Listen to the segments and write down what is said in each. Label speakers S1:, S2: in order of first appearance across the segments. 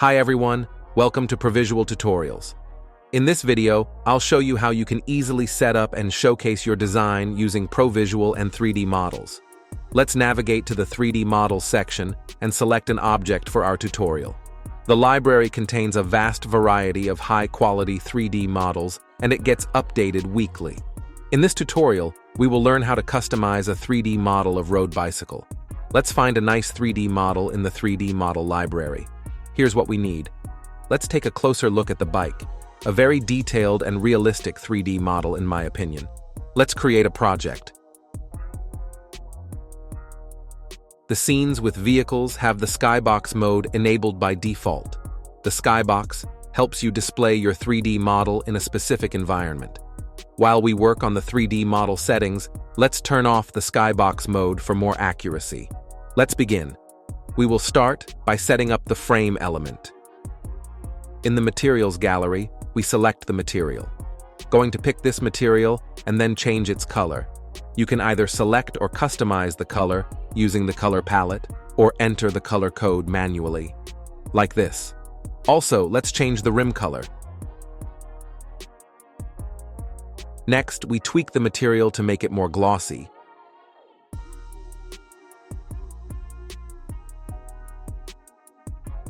S1: Hi everyone, welcome to Provisual Tutorials. In this video, I'll show you how you can easily set up and showcase your design using Provisual and 3D models. Let's navigate to the 3D Models section and select an object for our tutorial. The library contains a vast variety of high-quality 3D models, and it gets updated weekly. In this tutorial, we will learn how to customize a 3D model of road bicycle. Let's find a nice 3D model in the 3D model library. Here's what we need. Let's take a closer look at the bike. A very detailed and realistic 3D model in my opinion. Let's create a project. The scenes with vehicles have the Skybox mode enabled by default. The Skybox helps you display your 3D model in a specific environment. While we work on the 3D model settings, let's turn off the Skybox mode for more accuracy. Let's begin. We will start by setting up the frame element. In the Materials gallery, we select the material. Going to pick this material and then change its color. You can either select or customize the color using the color palette or enter the color code manually, like this. Also, let's change the rim color. Next, we tweak the material to make it more glossy.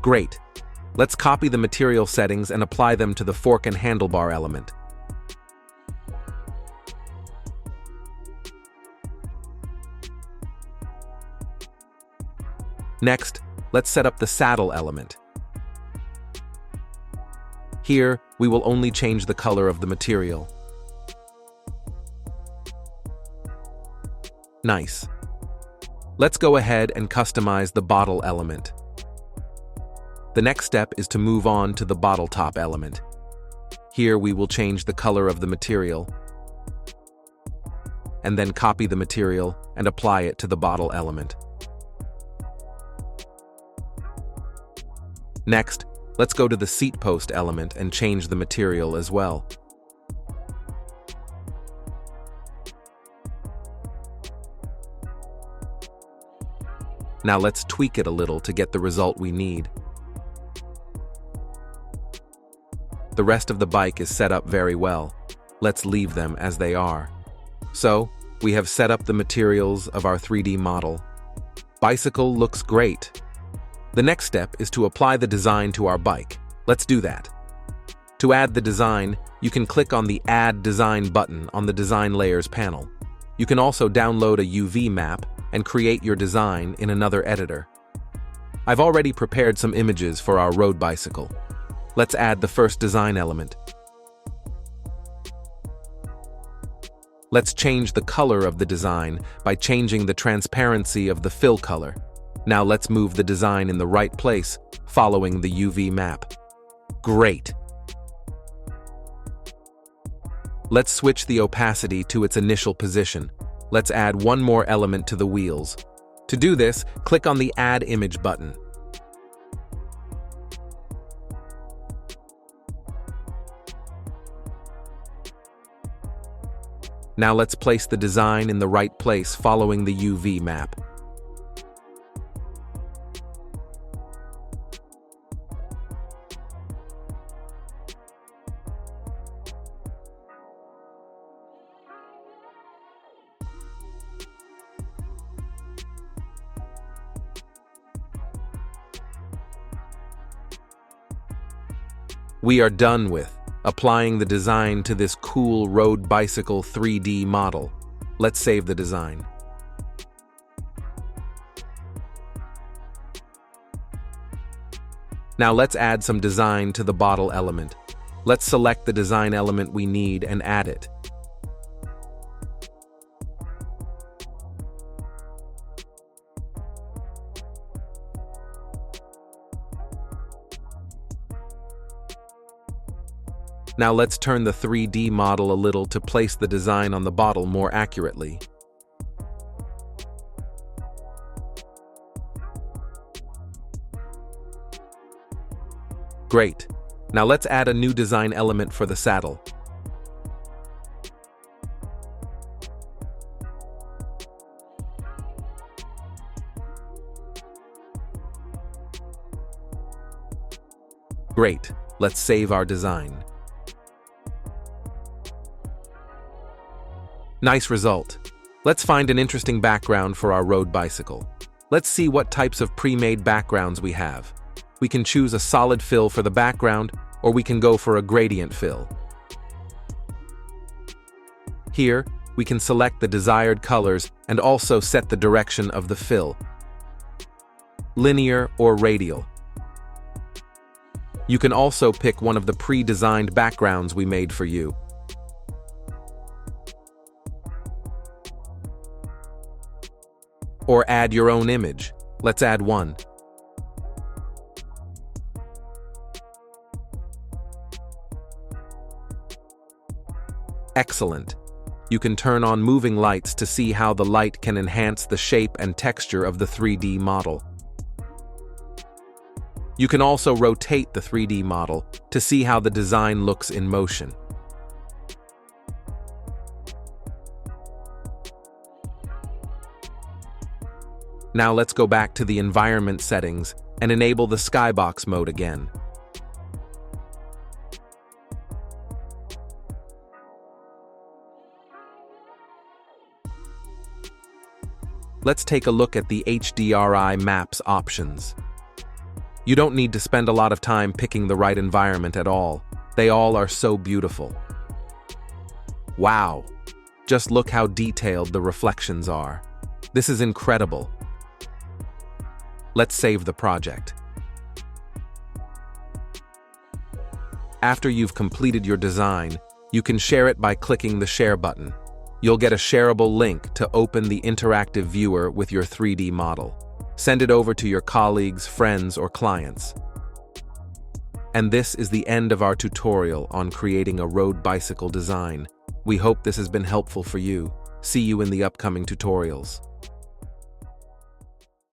S1: Great. Let's copy the material settings and apply them to the fork and handlebar element. Next, let's set up the saddle element. Here, we will only change the color of the material. Nice. Let's go ahead and customize the bottle element. The next step is to move on to the bottle top element. Here we will change the color of the material, and then copy the material and apply it to the bottle element. Next, let's go to the seat post element and change the material as well. Now let's tweak it a little to get the result we need. The rest of the bike is set up very well. Let's leave them as they are. So, we have set up the materials of our 3D model. Bicycle looks great. The next step is to apply the design to our bike. Let's do that. To add the design, you can click on the Add Design button on the Design Layers panel. You can also download a UV map and create your design in another editor. I've already prepared some images for our road bicycle. Let's add the first design element. Let's change the color of the design by changing the transparency of the fill color. Now let's move the design in the right place, following the UV map. Great! Let's switch the opacity to its initial position. Let's add one more element to the wheels. To do this, click on the Add Image button. Now let's place the design in the right place following the UV map. We are done with applying the design to this cool road bicycle 3D model. Let's save the design. Now let's add some design to the bottle element. Let's select the design element we need and add it. Now let's turn the 3D model a little to place the design on the bottle more accurately. Great. Now let's add a new design element for the saddle. Great, let's save our design. Nice result. Let's find an interesting background for our road bicycle. Let's see what types of pre-made backgrounds we have. We can choose a solid fill for the background, or we can go for a gradient fill. Here, we can select the desired colors and also set the direction of the fill, linear or radial. You can also pick one of the pre-designed backgrounds we made for you. Or add your own image. Let's add one. Excellent. You can turn on moving lights to see how the light can enhance the shape and texture of the 3D model. You can also rotate the 3D model to see how the design looks in motion. Now let's go back to the environment settings and enable the Skybox mode again. Let's take a look at the HDRI maps options. You don't need to spend a lot of time picking the right environment at all. They all are so beautiful. Wow! Just look how detailed the reflections are. This is incredible. Let's save the project. After you've completed your design, you can share it by clicking the Share button. You'll get a shareable link to open the interactive viewer with your 3D model. Send it over to your colleagues, friends, or clients. And this is the end of our tutorial on creating a road bicycle design. We hope this has been helpful for you. See you in the upcoming tutorials.